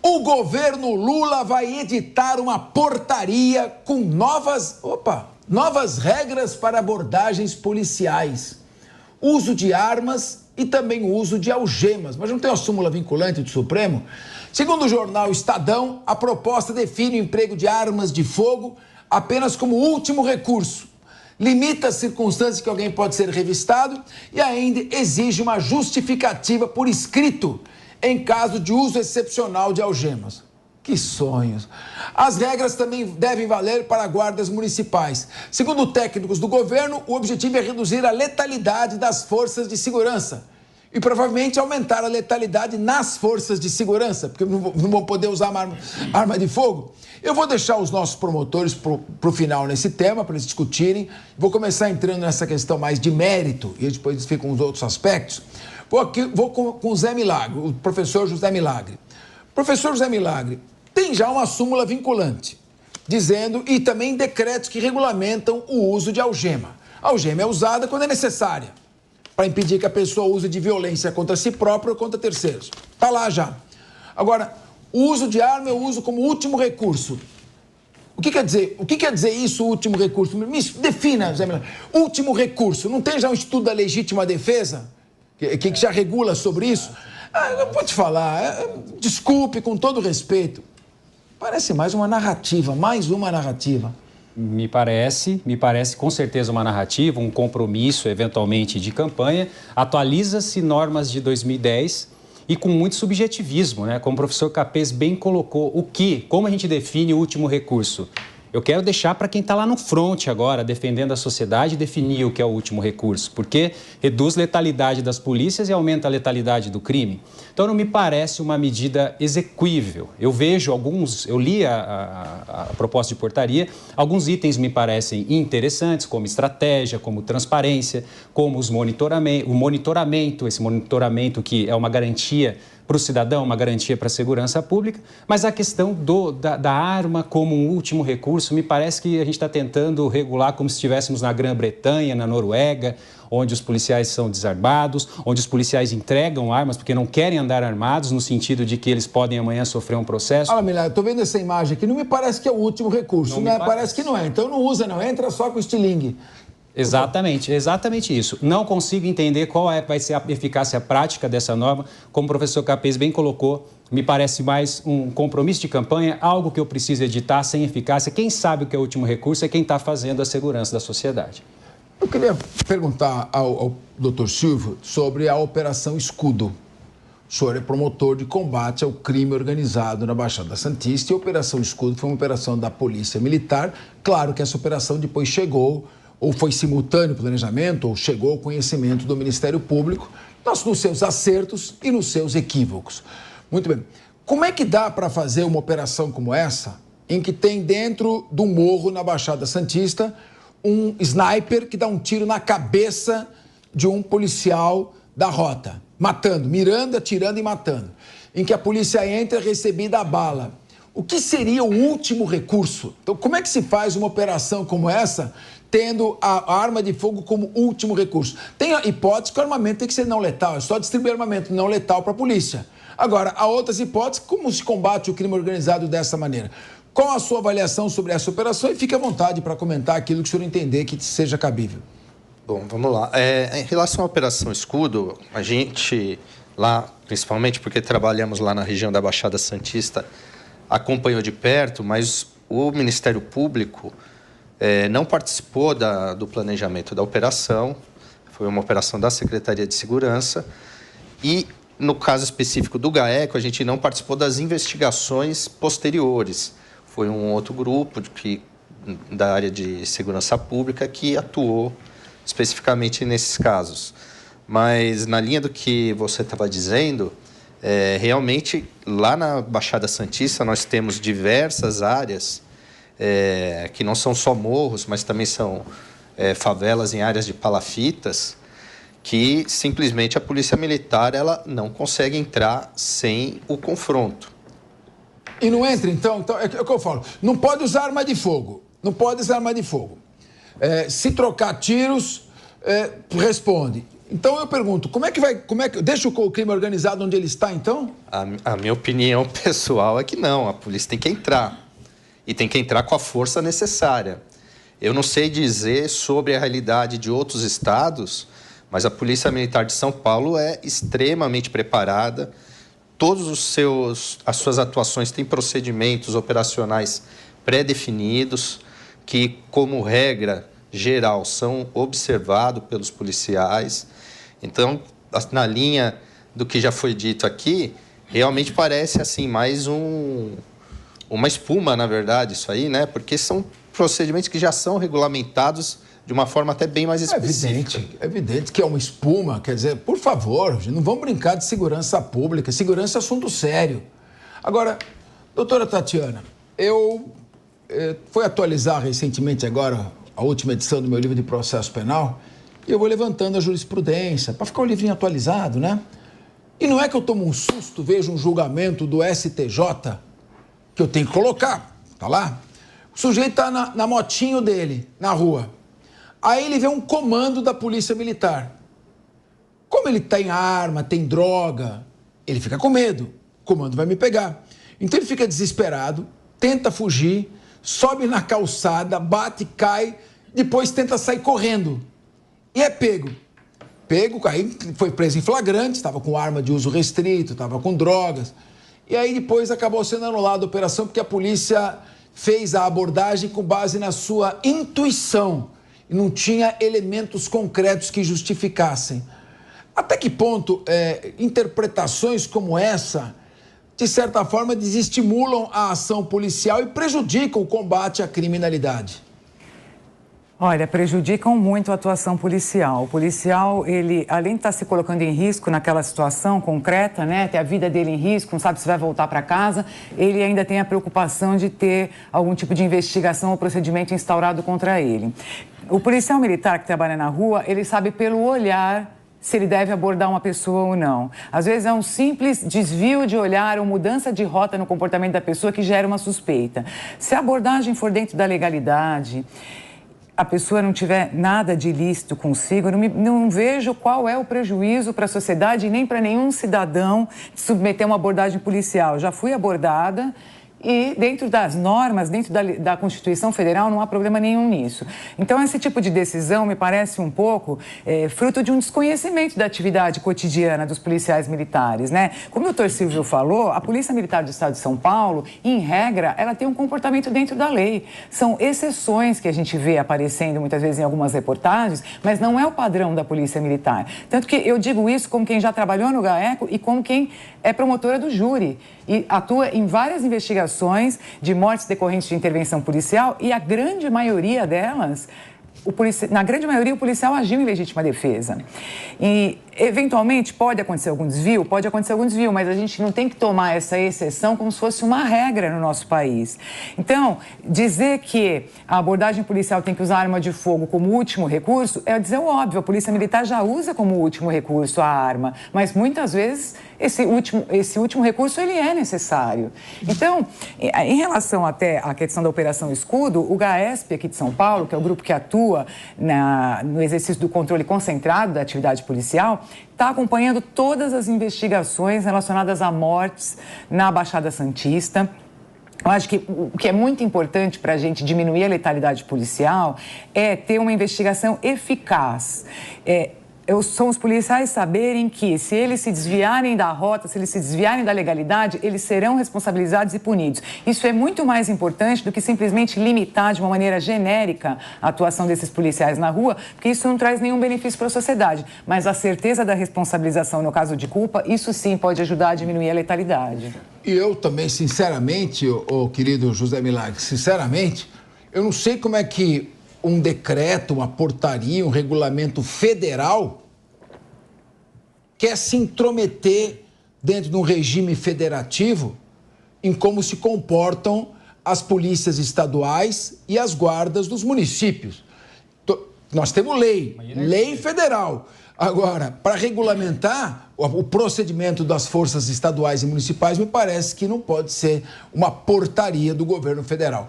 O governo Lula vai editar uma portaria com novas regras para abordagens policiais. Uso de armas e também o uso de algemas. Mas não tem uma súmula vinculante do Supremo? Segundo o jornal Estadão, a proposta define o emprego de armas de fogo apenas como último recurso. Limita as circunstâncias que alguém pode ser revistado e ainda exige uma justificativa por escrito em caso de uso excepcional de algemas. Que sonhos! As regras também devem valer para guardas municipais. Segundo técnicos do governo, o objetivo é reduzir a letalidade das forças de segurança e provavelmente aumentar a letalidade nas forças de segurança, porque não vão poder usar arma de fogo. Eu vou deixar os nossos promotores para o final nesse tema, para eles discutirem. Vou começar entrando nessa questão mais de mérito e depois eles ficam com os outros aspectos. Vou com o Zé Milagre, o professor José Milagre. Professor José Milagre, tem já uma súmula vinculante, dizendo, e também decretos que regulamentam o uso de algema. A algema é usada quando é necessária, para impedir que a pessoa use de violência contra si própria ou contra terceiros. Está lá já. Agora, o uso de arma eu uso como último recurso. O que quer dizer? O que quer dizer isso, último recurso? Me defina, Zé Milagre. Último recurso. Não tem já um estudo da legítima defesa que já regula sobre isso? Eu vou te falar, desculpe, com todo respeito, parece mais uma narrativa. Me parece com certeza uma narrativa, um compromisso, eventualmente, de campanha. Atualiza-se normas de 2010 e com muito subjetivismo, né? Como o professor Capês bem colocou, como a gente define o último recurso? Eu quero deixar para quem está lá no front agora, defendendo a sociedade, definir o que é o último recurso, porque reduz a letalidade das polícias e aumenta a letalidade do crime. Então, não me parece uma medida exequível. Eu vejo eu li a proposta de portaria, alguns itens me parecem interessantes, como estratégia, como transparência, como o monitoramento, esse monitoramento que é uma garantia para o cidadão, uma garantia para a segurança pública, mas a questão da arma como um último recurso, me parece que a gente está tentando regular como se estivéssemos na Grã-Bretanha, na Noruega, onde os policiais são desarmados, onde os policiais entregam armas porque não querem andar armados, no sentido de que eles podem amanhã sofrer um processo. Olha, Milagre, eu estou vendo essa imagem aqui, não me parece que é o último recurso, né? Parece que não é, então não usa, não, entra só com estilingue. Exatamente isso. Não consigo entender qual vai ser a eficácia prática dessa norma. Como o professor Capês bem colocou, me parece mais um compromisso de campanha, algo que eu preciso editar sem eficácia. Quem sabe o que é o último recurso é quem está fazendo a segurança da sociedade. Eu queria perguntar ao doutor Silvio sobre a Operação Escudo. O senhor é promotor de combate ao crime organizado na Baixada Santista e a Operação Escudo foi uma operação da Polícia Militar. Claro que essa operação depois chegou, ou foi simultâneo planejamento, ou chegou ao conhecimento do Ministério Público, nos seus acertos e nos seus equívocos. Muito bem. Como é que dá para fazer uma operação como essa, em que tem dentro do morro na Baixada Santista um sniper que dá um tiro na cabeça de um policial da rota, mirando, atirando e matando, em que a polícia entra recebida a bala? O que seria o último recurso? Então, como é que se faz uma operação como essa, tendo a arma de fogo como último recurso? Tem a hipótese que o armamento tem que ser não letal, é só distribuir armamento não letal para a polícia. Agora, há outras hipóteses, como se combate o crime organizado dessa maneira? Qual a sua avaliação sobre essa operação? E fique à vontade para comentar aquilo que o senhor entender que seja cabível. Bom, vamos lá. Em relação à Operação Escudo, a gente lá, principalmente porque trabalhamos lá na região da Baixada Santista, acompanhou de perto, mas o Ministério Público não participou do planejamento da operação. Foi uma operação da Secretaria de Segurança e, no caso específico do GAECO, a gente não participou das investigações posteriores. Foi um outro grupo da área de segurança pública que atuou especificamente nesses casos. Mas, na linha do que você estava dizendo, realmente, lá na Baixada Santista, nós temos diversas áreas que não são só morros, mas também são favelas em áreas de palafitas, que simplesmente a Polícia Militar ela não consegue entrar sem o confronto. E não entra, então é o que eu falo. Não pode usar arma de fogo. Se trocar tiros, responde. Então eu pergunto, deixa o crime organizado onde ele está, então? A minha opinião pessoal é que não, a polícia tem que entrar. E tem que entrar com a força necessária. Eu não sei dizer sobre a realidade de outros estados, mas a Polícia Militar de São Paulo é extremamente preparada. As suas atuações têm procedimentos operacionais pré-definidos, que, como regra geral, são observados pelos policiais. Então, na linha do que já foi dito aqui, realmente parece assim mais uma espuma, na verdade, isso aí, né? Porque são procedimentos que já são regulamentados de uma forma até bem mais específica. É evidente que é uma espuma, quer dizer, por favor, não vamos brincar de segurança pública, segurança é assunto sério. Agora, doutora Tatiana, eu fui atualizar recentemente agora a última edição do meu livro de processo penal e eu vou levantando a jurisprudência para ficar o livrinho atualizado, né? E não é que eu tomo um susto, vejo um julgamento do STJ que eu tenho que colocar, tá lá. O sujeito tá na motinho dele, na rua. Aí ele vê um comando da Polícia Militar. Como ele tem arma, tem droga, ele fica com medo. O comando vai me pegar. Então ele fica desesperado, tenta fugir, sobe na calçada, bate, cai, depois tenta sair correndo. E é pego. Aí foi preso em flagrante, estava com arma de uso restrito, estava com drogas. E aí depois acabou sendo anulada a operação porque a polícia fez a abordagem com base na sua intuição e não tinha elementos concretos que justificassem. Até que ponto interpretações como essa, de certa forma, desestimulam a ação policial e prejudicam o combate à criminalidade? Olha, prejudicam muito a atuação policial. O policial, ele, além de estar se colocando em risco naquela situação concreta, né, ter a vida dele em risco, não sabe se vai voltar para casa, ele ainda tem a preocupação de ter algum tipo de investigação ou procedimento instaurado contra ele. O policial militar que trabalha na rua, ele sabe pelo olhar se ele deve abordar uma pessoa ou não. Às vezes é um simples desvio de olhar ou mudança de rota no comportamento da pessoa que gera uma suspeita. Se a abordagem for dentro da legalidade, a pessoa não tiver nada de ilícito consigo, eu não vejo qual é o prejuízo para a sociedade e nem para nenhum cidadão de submeter uma abordagem policial. Já fui abordada e dentro das normas, dentro da Constituição Federal, não há problema nenhum nisso. Então, esse tipo de decisão me parece um pouco fruto de um desconhecimento da atividade cotidiana dos policiais militares, né? Como o doutor Silvio falou, a Polícia Militar do Estado de São Paulo, em regra, ela tem um comportamento dentro da lei. São exceções que a gente vê aparecendo muitas vezes em algumas reportagens, mas não é o padrão da Polícia Militar. Tanto que eu digo isso como quem já trabalhou no GAECO e como quem é promotora do júri e atua em várias investigações de mortes decorrentes de intervenção policial e a grande maioria delas, na grande maioria, o policial agiu em legítima defesa. E, eventualmente, pode acontecer algum desvio, mas a gente não tem que tomar essa exceção como se fosse uma regra no nosso país. Então, dizer que a abordagem policial tem que usar arma de fogo como último recurso é dizer o óbvio, a Polícia Militar já usa como último recurso a arma, mas muitas vezes esse último recurso ele é necessário. Então, em relação até à questão da Operação Escudo, o GAESP aqui de São Paulo, que é o grupo que atua no exercício do controle concentrado da atividade policial, está acompanhando todas as investigações relacionadas a mortes na Baixada Santista. Eu acho que o que é muito importante para a gente diminuir a letalidade policial é ter uma investigação eficaz. São os policiais saberem que, se eles se desviarem da rota, se eles se desviarem da legalidade, eles serão responsabilizados e punidos. Isso é muito mais importante do que simplesmente limitar de uma maneira genérica a atuação desses policiais na rua, porque isso não traz nenhum benefício para a sociedade. Mas a certeza da responsabilização no caso de culpa, isso sim pode ajudar a diminuir a letalidade. E eu também, sinceramente, querido José Milagre, sinceramente, eu não sei como é que um decreto, uma portaria, um regulamento federal quer se intrometer dentro de um regime federativo em como se comportam as polícias estaduais e as guardas dos municípios. Nós temos lei federal. Agora, para regulamentar o procedimento das forças estaduais e municipais, me parece que não pode ser uma portaria do governo federal.